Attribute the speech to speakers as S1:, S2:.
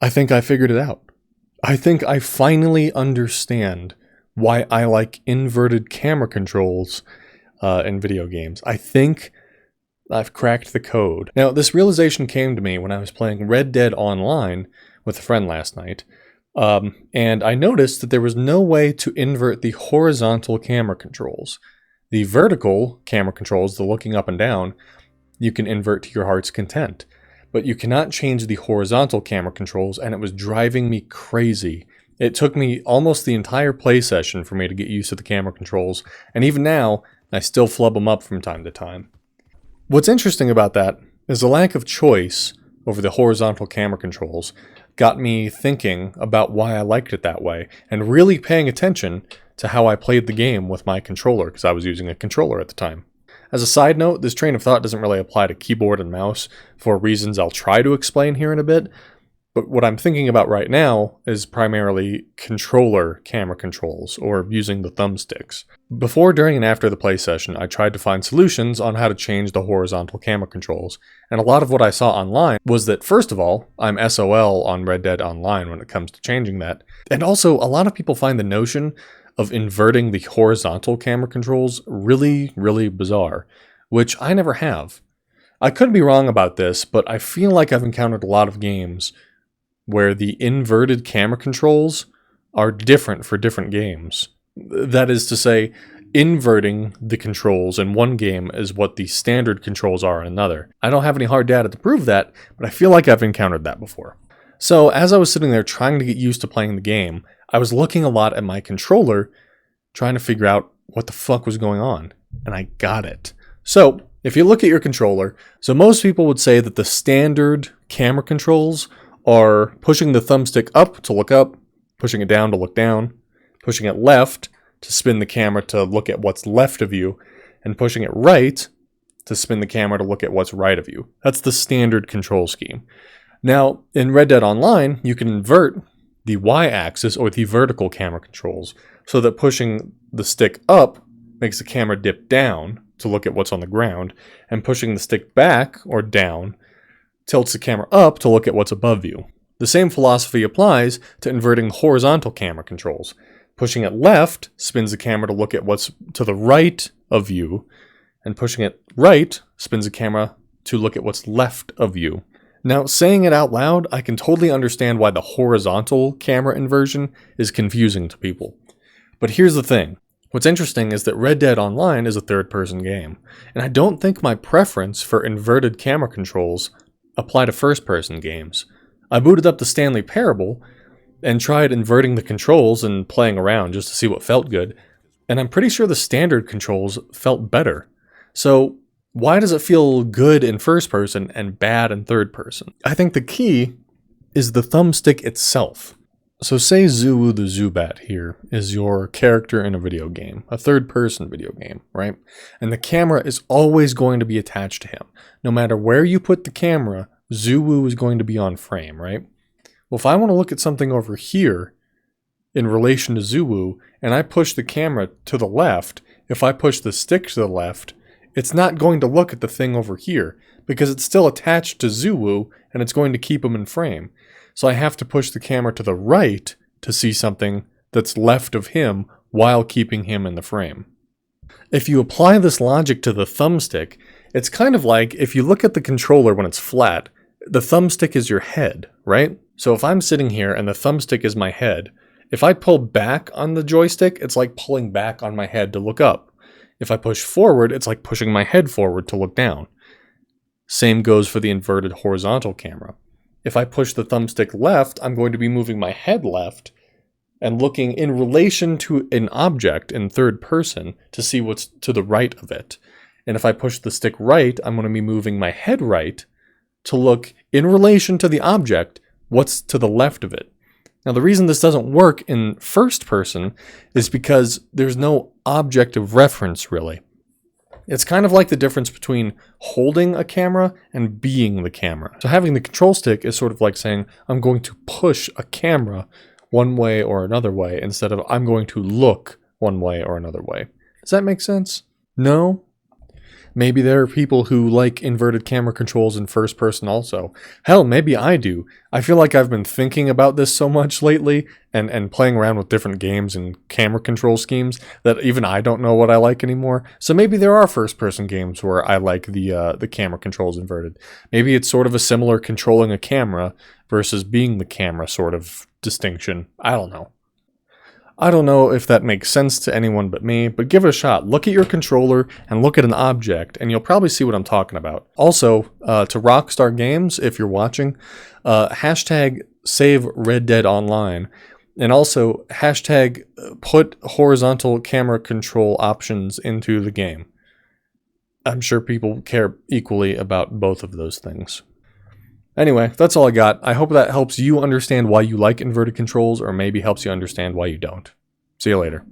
S1: I think I figured it out. I think I finally understand why I like inverted camera controls in video games. I think I've cracked the code. Now, this realization came to me when I was playing Red Dead Online with a friend last night, and I noticed that there was no way to invert the horizontal camera controls. The vertical camera controls, the looking up and down, you can invert to your heart's content. But you cannot change the horizontal camera controls, and it was driving me crazy. It took me almost the entire play session for me to get used to the camera controls, and even now, I still flub them up from time to time. What's interesting about that is the lack of choice over the horizontal camera controls got me thinking about why I liked it that way, and really paying attention to how I played the game with my controller, because I was using a controller at the time. As a side note, this train of thought doesn't really apply to keyboard and mouse for reasons I'll try to explain here in a bit, but what I'm thinking about right now is primarily controller camera controls, or using the thumbsticks. Before, during, and after the play session, I tried to find solutions on how to change the horizontal camera controls, and a lot of what I saw online was that, first of all, I'm SOL on Red Dead Online when it comes to changing that, and also a lot of people find the notion of inverting the horizontal camera controls really, really bizarre, which I never have. I could be wrong about this, but I feel like I've encountered a lot of games where the inverted camera controls are different for different games. That is to say, inverting the controls in one game is what the standard controls are in another. I don't have any hard data to prove that, but I feel like I've encountered that before. So as I was sitting there trying to get used to playing the game, I was looking a lot at my controller, trying to figure out what the fuck was going on, and I got it. So, if you look at your controller, so most people would say that the standard camera controls are pushing the thumbstick up to look up, pushing it down to look down, pushing it left to spin the camera to look at what's left of you, and pushing it right to spin the camera to look at what's right of you. That's the standard control scheme. Now, in Red Dead Online, you can invert the y-axis or the vertical camera controls so that pushing the stick up makes the camera dip down to look at what's on the ground, and pushing the stick back or down tilts the camera up to look at what's above you. The same philosophy applies to inverting horizontal camera controls. Pushing it left spins the camera to look at what's to the right of you, and pushing it right spins the camera to look at what's left of you. Now, saying it out loud, I can totally understand why the horizontal camera inversion is confusing to people. But here's the thing. What's interesting is that Red Dead Online is a third-person game, and I don't think my preference for inverted camera controls apply to first-person games. I booted up the Stanley Parable and tried inverting the controls and playing around just to see what felt good, and I'm pretty sure the standard controls felt better. So, why does it feel good in first person and bad in third person? I think the key is the thumbstick itself. So say Zuu the Zubat here is your character in a video game, a third person video game, right? And the camera is always going to be attached to him. No matter where you put the camera, Zuu is going to be on frame, right? Well, if I want to look at something over here in relation to Zuu, and I push the camera to the left, if I push the stick to the left, it's not going to look at the thing over here because it's still attached to Zuu and it's going to keep him in frame. So I have to push the camera to the right to see something that's left of him while keeping him in the frame. If you apply this logic to the thumbstick, it's kind of like if you look at the controller when it's flat, the thumbstick is your head, right? So if I'm sitting here and the thumbstick is my head, if I pull back on the joystick, it's like pulling back on my head to look up. If I push forward, it's like pushing my head forward to look down. Same goes for the inverted horizontal camera. If I push the thumbstick left, I'm going to be moving my head left and looking in relation to an object in third person to see what's to the right of it. And if I push the stick right, I'm going to be moving my head right to look in relation to the object what's to the left of it. Now, the reason this doesn't work in first person is because there's no object of reference, really. It's kind of like the difference between holding a camera and being the camera. So having the control stick is sort of like saying, I'm going to push a camera one way or another way, instead of I'm going to look one way or another way. Does that make sense? No? Maybe there are people who like inverted camera controls in first person also. Hell, maybe I do. I feel like I've been thinking about this so much lately and playing around with different games and camera control schemes that even I don't know what I like anymore. So maybe there are first person games where I like the camera controls inverted. Maybe it's sort of a similar controlling a camera versus being the camera sort of distinction. I don't know. I don't know if that makes sense to anyone but me, but give it a shot. Look at your controller and look at an object, and you'll probably see what I'm talking about. Also, to Rockstar Games, if you're watching, hashtag save Red Dead Online, and also hashtag put horizontal camera control options into the game. I'm sure people care equally about both of those things. Anyway, that's all I got. I hope that helps you understand why you like inverted controls, or maybe helps you understand why you don't. See you later.